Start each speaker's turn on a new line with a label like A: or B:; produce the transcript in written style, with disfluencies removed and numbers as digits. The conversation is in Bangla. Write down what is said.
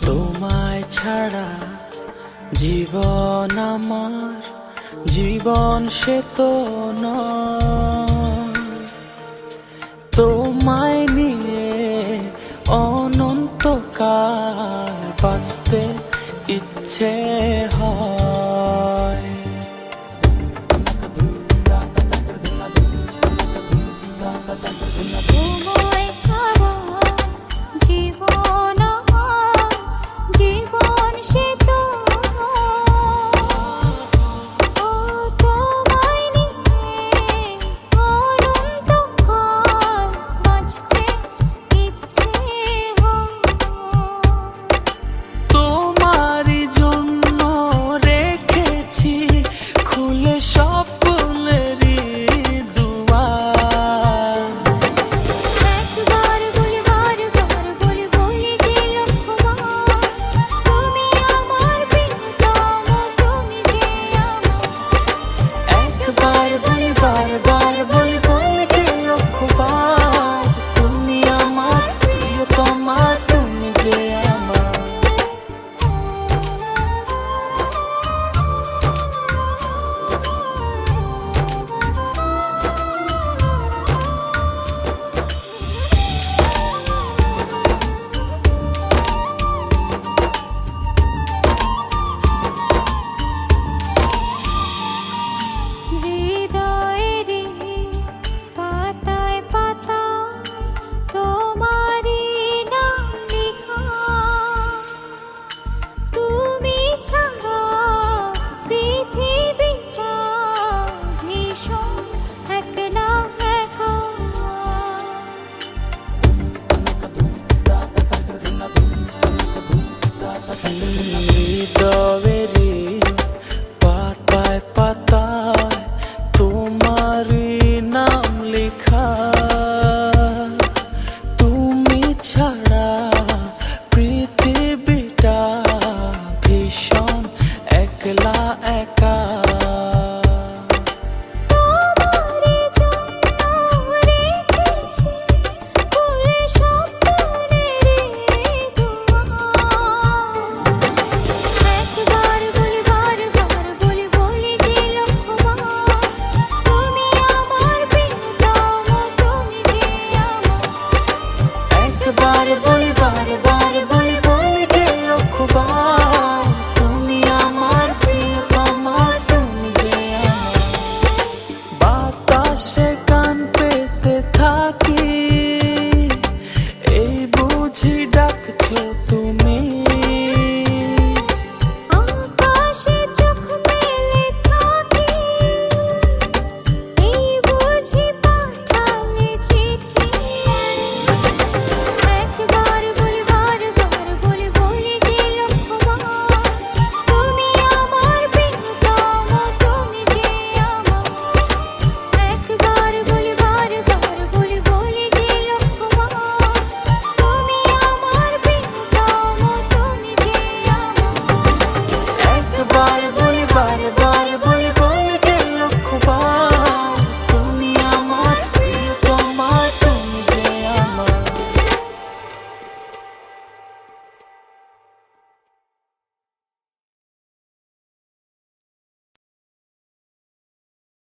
A: তোমায় ছাড়া জীবন আমার জীবন সে তো নয়। তোমায় নিয়ে অনন্তকাল বাঁচতে ইচ্ছে হয়।
B: তোমায় ছাড়া জীবন আমার জীবন সে তো ও তোমায় নিয়ে অনন্তকাল বাঁচতে ইচ্ছে হয়।
A: তোমারই জন্য রেখেছি খুলে স্বপ্নেরই দুয়ার।
B: একবার বলে বারবার বলে বলে যে লক্ষ্যবার তুমি আমার প্রিয়তম তুমি যে আমার।
A: একবার বলে বারবার বলে বলে যে লক্ষ্যবার তুমি আমার প্রিয়তমা তুমি যে আমার।
B: হৃদয়েরই পাতায় পাতায় তোমারই নাম লেখা। তুমি ছাড়া পৃথিবীটা ভীষণ একলা একা।